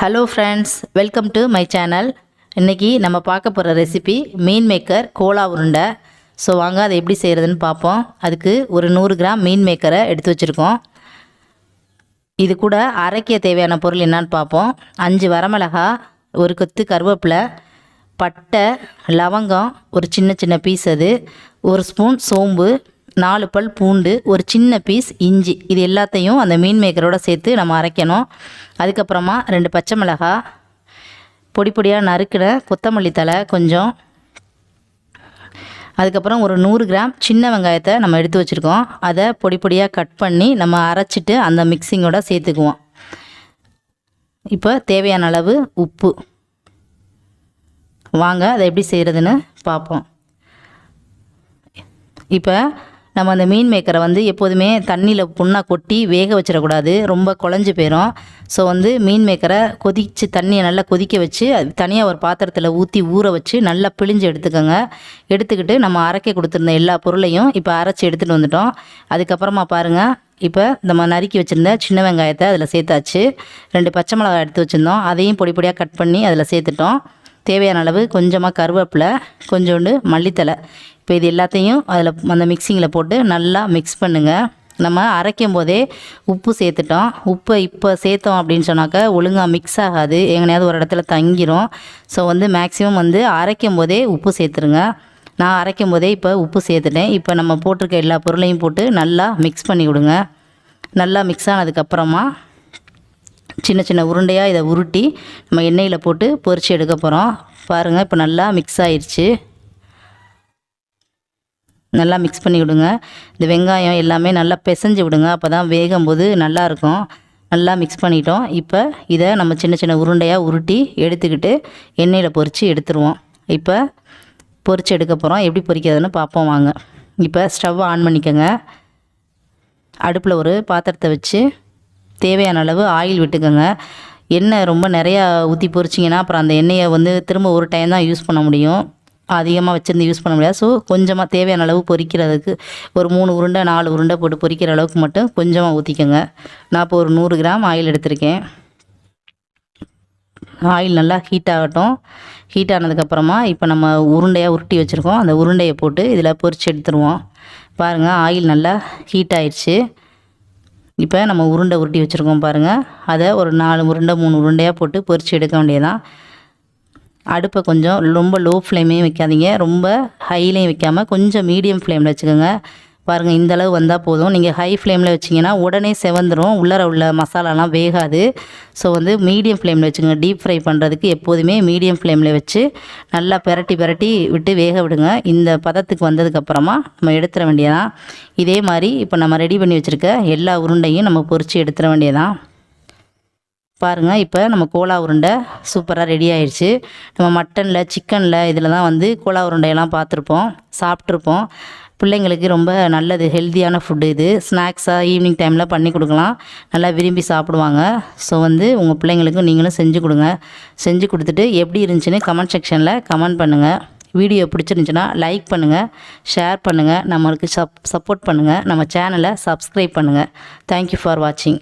Hello friends, welcome to my channel. இன்றைக்கி நம்ம பார்க்க போகிற ரெசிபி மீன் மேக்கர் கோலா உருண்டை. ஸோ வாங்க அதை எப்படி செய்கிறதுன்னு பார்ப்போம். அதுக்கு ஒரு 100 கிராம் மீன் மேக்கரை எடுத்து வச்சுருக்கோம். இது கூட அரைக்க தேவையான பொருள் என்னான்னு பார்ப்போம். 5 வரமிளகா, ஒரு கொத்து கருவேப்பிலை, பட்டை, லவங்கம் ஒரு சின்ன சின்ன பீஸ், அது 1 ஸ்பூன் சோம்பு, 4 பல் பூண்டு, ஒரு சின்ன பீஸ் இஞ்சி. இது எல்லாத்தையும் அந்த மீன் மேக்கரோடு சேர்த்து நம்ம அரைக்கணும். அதுக்கப்புறமா 2 பச்சை மிளகாய், பொடி பொடியாக நறுக்கிற கொத்தமல்லி தழை கொஞ்சம், அதுக்கப்புறம் ஒரு 100 கிராம் சின்ன வெங்காயத்தை நம்ம எடுத்து வச்சுருக்கோம். அதை பொடி பொடியாக கட் பண்ணி நம்ம அரைச்சிட்டு அந்த மிக்சிங்கோட சேர்த்துக்குவோம். இப்போ தேவையான அளவு உப்பு. வாங்க அதை எப்படி செய்கிறதுன்னு பார்ப்போம். இப்போ நம்ம அந்த மீன் மேக்கரை எப்போதுமே தண்ணியில் புண்ணாக கொட்டி வேக வச்சிடக்கூடாது, ரொம்ப குழஞ்சி போயிடும். ஸோ மீன் மேக்கரை தண்ணியை நல்லா கொதிக்க வச்சு தனியாக ஒரு பாத்திரத்தில் ஊற்றி ஊற வச்சு நல்லா பிழிஞ்சு எடுத்துக்கோங்க. எடுத்துக்கிட்டு நம்ம அரைக்க கொடுத்துருந்த எல்லா பொருளையும் இப்போ அரைச்சி எடுத்துகிட்டு வந்துட்டோம். அதுக்கப்புறமா பாருங்கள், இப்போ நம்ம நறுக்கி வச்சுருந்த சின்ன வெங்காயத்தை அதில் சேர்த்தாச்சு. 2 பச்சை மிளகாய் எடுத்து வச்சுருந்தோம், அதையும் பொடி பொடியாக கட் பண்ணி அதில் சேர்த்துட்டோம். தேவையான அளவு கொஞ்சமாக கருவேப்பிலை, கொஞ்சோண்டு மல்லித்தலை. இப்போ இது எல்லாத்தையும் அதில் அந்த மிக்சிங்கில் போட்டு நல்லா மிக்ஸ் பண்ணுங்கள். நம்ம அரைக்கும் போதே உப்பு சேர்த்துட்டோம். உப்பை இப்போ சேர்த்தோம் அப்படின்னு சொன்னாக்கா ஒழுங்காக மிக்ஸ் ஆகாது, எங்கனையாவது ஒரு இடத்துல தங்கிரும். ஸோ மேக்ஸிமம் அரைக்கும் போதே உப்பு சேர்த்துருங்க. நான் அரைக்கும் போதே இப்போ உப்பு சேர்த்துட்டேன். இப்போ நம்ம போட்டிருக்க எல்லா பொருளையும் போட்டு நல்லா மிக்ஸ் பண்ணி விடுங்க. நல்லா மிக்ஸ் ஆனதுக்கப்புறமா சின்ன சின்ன உருண்டையாக இதை உருட்டி நம்ம எண்ணெயில் போட்டு பொரித்து எடுக்க போகிறோம். பாருங்கள், இப்போ நல்லா மிக்ஸ் ஆயிடுச்சு. நல்லா மிக்ஸ் பண்ணி விடுங்க. இந்த வெங்காயம் எல்லாமே நல்லா பிசைஞ்சு விடுங்க, அப்போ தான் வேகும்போது நல்லாயிருக்கும். நல்லா மிக்ஸ் பண்ணிட்டோம். இப்போ இதை நம்ம சின்ன சின்ன உருண்டையாக உருட்டி எடுத்துக்கிட்டு எண்ணெயில் பொரித்து எடுத்துருவோம். இப்போ பொரித்து எடுக்க போகிறோம். எப்படி பொரிக்கிறதுன்னு பார்ப்போம் வாங்க. இப்போ ஸ்டவ் ஆன் பண்ணிக்கோங்க. அடுப்பில் ஒரு பாத்திரத்தை வச்சு தேவையான அளவு ஆயில் விட்டுக்கோங்க. எண்ணெய் ரொம்ப நிறையா ஊற்றி பொரிச்சிங்கன்னா அப்புறம் அந்த எண்ணெயை திரும்ப ஒரு டைம் தான் யூஸ் பண்ண முடியும், அதிகமாக வச்சுருந்து யூஸ் பண்ண முடியாது. ஸோ கொஞ்சமாக தேவையான அளவு பொரிக்கிறதுக்கு ஒரு 3 உருண்டை 4 உருண்டை போட்டு பொரிக்கிற அளவுக்கு மட்டும் கொஞ்சமாக ஊற்றிக்கோங்க. நான் இப்போ ஒரு 100 கிராம் ஆயில் எடுத்திருக்கேன். ஆயில் நல்லா ஹீட் ஆகட்டும். ஹீட் ஆனதுக்கப்புறமா இப்போ நம்ம உருண்டையாக உருட்டி வச்சுருக்கோம், அந்த உருண்டையை போட்டு இதில் பொரித்து எடுத்துருவோம். பாருங்கள், ஆயில் நல்லா ஹீட் ஆயிடுச்சு. இப்போ நம்ம உருண்டை உருட்டி வச்சுருக்கோம் பாருங்கள், அதை ஒரு 4 உருண்டை 3 உருண்டையாக போட்டு பொரித்து எடுக்க வேண்டியதான். அடுப்பை கொஞ்சம் ரொம்ப லோ ஃப்ளேமையும் வைக்காதீங்க, ரொம்ப ஹைலையும் வைக்காமல் கொஞ்சம் மீடியம் ஃப்ளேமில் வச்சுக்கோங்க. பாருங்கள், இந்தளவு வந்தால் போதும். நீங்கள் ஹை ஃப்ளேமில் வச்சிங்கன்னா உடனே செவந்துடும், உள்ளர உள்ள மசாலாலாம் வேகாது. ஸோ மீடியம் ஃப்ளேமில் வச்சுக்கோங்க. டீப் ஃப்ரை பண்ணுறதுக்கு எப்போதுமே மீடியம் ஃப்ளேமில் வச்சு நல்லா பெரட்டி விட்டு வேக விடுங்க. இந்த பதத்துக்கு வந்ததுக்கப்புறமா நம்ம எடுத்துட வேண்டியதான். இதே மாதிரி இப்போ நம்ம ரெடி பண்ணி வச்சுருக்க எல்லா உருண்டையும் நம்ம பொரித்து எடுத்துட வேண்டியதான். பாருங்கள், இப்போ நம்ம கோலா உருண்டை சூப்பராக ரெடி ஆயிடுச்சு. நம்ம மட்டனில் சிக்கனில் இதில் தான் கோலா உருண்டையெல்லாம் பார்த்துருப்போம், சாப்பிட்ருப்போம். பிள்ளைங்களுக்கு ரொம்ப நல்லது, ஹெல்த்தியான ஃபுட்டு இது. ஸ்நாக்ஸாக ஈவினிங் டைமில் பண்ணி கொடுக்கலாம், நல்லா விரும்பி சாப்பிடுவாங்க. ஸோ உங்கள் பிள்ளைங்களுக்கும் நீங்களும் செஞ்சு கொடுங்க. செஞ்சு கொடுத்துட்டு எப்படி இருந்துச்சுன்னு கமெண்ட் செக்ஷனில் கமெண்ட் பண்ணுங்கள். வீடியோ பிடிச்சிருந்துச்சுன்னா லைக் பண்ணுங்கள், ஷேர் பண்ணுங்கள், நம்மளுக்கு சப்போர்ட் பண்ணுங்கள், நம்ம சேனலை சப்ஸ்கிரைப் பண்ணுங்கள். தேங்க்யூ ஃபார் வாட்சிங்.